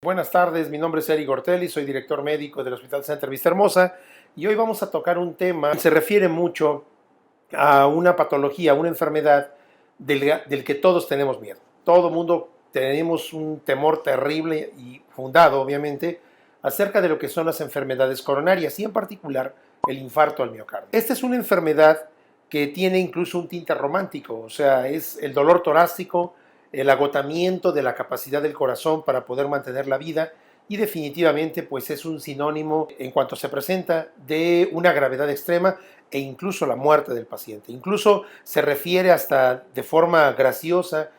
Buenas tardes, mi nombre es Eric Ortelli, soy director médico del Hospital Center Vista Hermosa y hoy vamos a tocar un tema que se refiere mucho a una patología, una enfermedad del que todos tenemos miedo. Todo mundo tenemos un temor terrible y fundado, obviamente, acerca de lo que son las enfermedades coronarias y en particular el infarto al miocardio. Esta es una enfermedad que tiene incluso un tinte romántico, o sea, es el dolor torácico, el agotamiento de la capacidad del corazón para poder mantener la vida y definitivamente pues es un sinónimo en cuanto se presenta de una gravedad extrema e incluso la muerte del paciente. Incluso se refiere hasta de forma graciosa,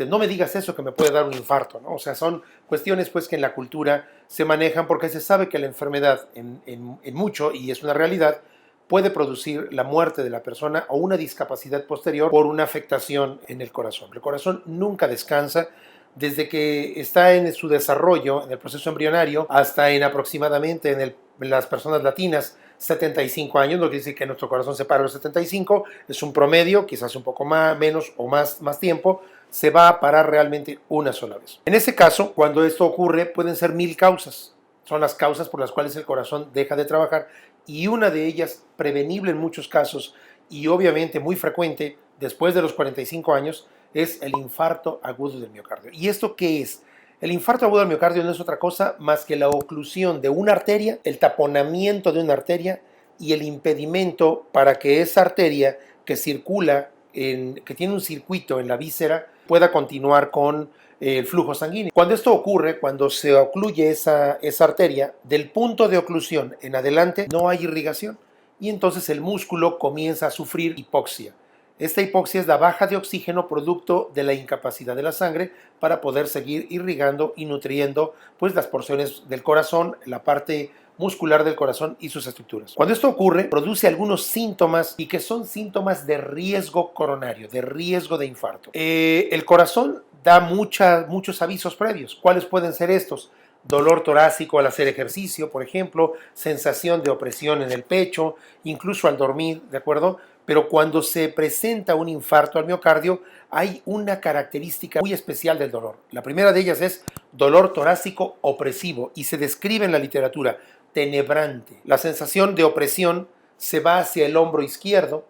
no me digas eso que me puede dar un infarto, ¿no? O sea, son cuestiones pues que en la cultura se manejan porque se sabe que la enfermedad en mucho, y es una realidad, puede producir la muerte de la persona o una discapacidad posterior por una afectación en el corazón. El corazón nunca descansa desde que está en su desarrollo, en el proceso embrionario, hasta en aproximadamente en las personas latinas 75 años, no quiere decir que nuestro corazón se pare a los 75, es un promedio, quizás un poco más, menos o más tiempo, se va a parar realmente una sola vez. En ese caso, cuando esto ocurre, pueden ser 1000 causas. Son las causas por las cuales el corazón deja de trabajar y una de ellas, prevenible en muchos casos y obviamente muy frecuente después de los 45 años, es el infarto agudo del miocardio. ¿Y esto qué es? El infarto agudo del miocardio no es otra cosa más que la oclusión de una arteria, el taponamiento de una arteria y el impedimento para que esa arteria que circula, que tiene un circuito en la víscera, pueda continuar con el flujo sanguíneo. Cuando esto ocurre, cuando se ocluye esa arteria, del punto de oclusión en adelante no hay irrigación y entonces el músculo comienza a sufrir hipoxia. Esta hipoxia es la baja de oxígeno producto de la incapacidad de la sangre para poder seguir irrigando y nutriendo pues las porciones del corazón, la parte muscular del corazón y sus estructuras. Cuando esto ocurre, produce algunos síntomas y que son síntomas de riesgo coronario, de riesgo de infarto. El corazón da muchos avisos previos. ¿Cuáles pueden ser estos? Dolor torácico al hacer ejercicio, por ejemplo, sensación de opresión en el pecho, incluso al dormir, ¿de acuerdo? Pero cuando se presenta un infarto al miocardio, hay una característica muy especial del dolor. La primera de ellas es dolor torácico opresivo y se describe en la literatura tenebrante. La sensación de opresión se va hacia el hombro izquierdo,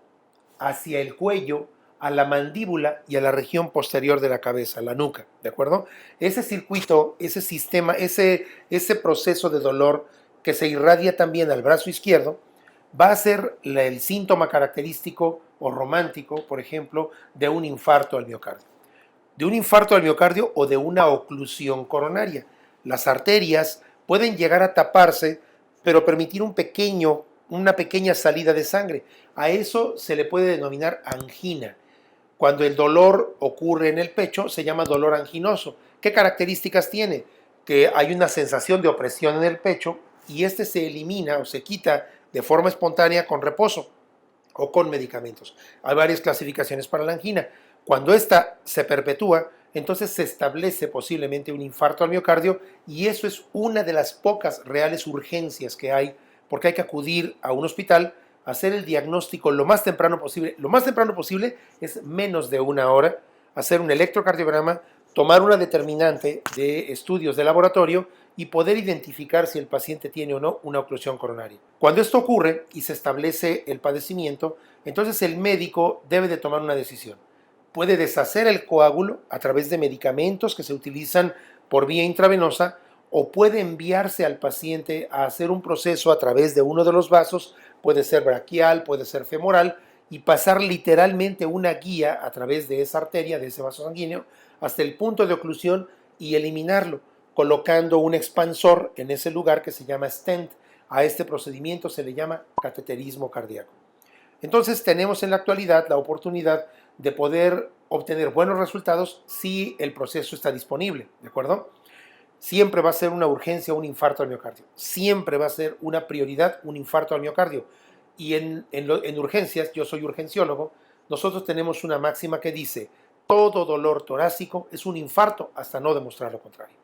hacia el cuello, a la mandíbula y a la región posterior de la cabeza, la nuca, ¿de acuerdo? Ese circuito, ese sistema, ese proceso de dolor que se irradia también al brazo izquierdo, va a ser el síntoma característico o romántico, por ejemplo, de un infarto al miocardio. De un infarto al miocardio o de una oclusión coronaria. Las arterias pueden llegar a taparse, pero permitir una pequeña salida de sangre. A eso se le puede denominar angina. Cuando el dolor ocurre en el pecho, se llama dolor anginoso. ¿Qué características tiene? Que hay una sensación de opresión en el pecho y este se elimina o se quita de forma espontánea con reposo o con medicamentos. Hay varias clasificaciones para la angina. Cuando esta se perpetúa, entonces se establece posiblemente un infarto al miocardio y eso es una de las pocas reales urgencias que hay, porque hay que acudir a un hospital, hacer el diagnóstico lo más temprano posible. Lo más temprano posible es menos de una hora, hacer un electrocardiograma, tomar una determinante de estudios de laboratorio y poder identificar si el paciente tiene o no una oclusión coronaria. Cuando esto ocurre y se establece el padecimiento, entonces el médico debe de tomar una decisión. Puede deshacer el coágulo a través de medicamentos que se utilizan por vía intravenosa o puede enviarse al paciente a hacer un proceso a través de uno de los vasos, puede ser braquial, puede ser femoral, y pasar literalmente una guía a través de esa arteria, de ese vaso sanguíneo, hasta el punto de oclusión y eliminarlo, colocando un expansor en ese lugar que se llama stent. A este procedimiento se le llama cateterismo cardíaco. Entonces tenemos en la actualidad la oportunidad de poder obtener buenos resultados si el proceso está disponible, ¿de acuerdo? Siempre va a ser una urgencia un infarto al miocardio. Siempre va a ser una prioridad un infarto al miocardio. Y en urgencias, yo soy urgenciólogo, nosotros tenemos una máxima que dice, todo dolor torácico es un infarto hasta no demostrar lo contrario.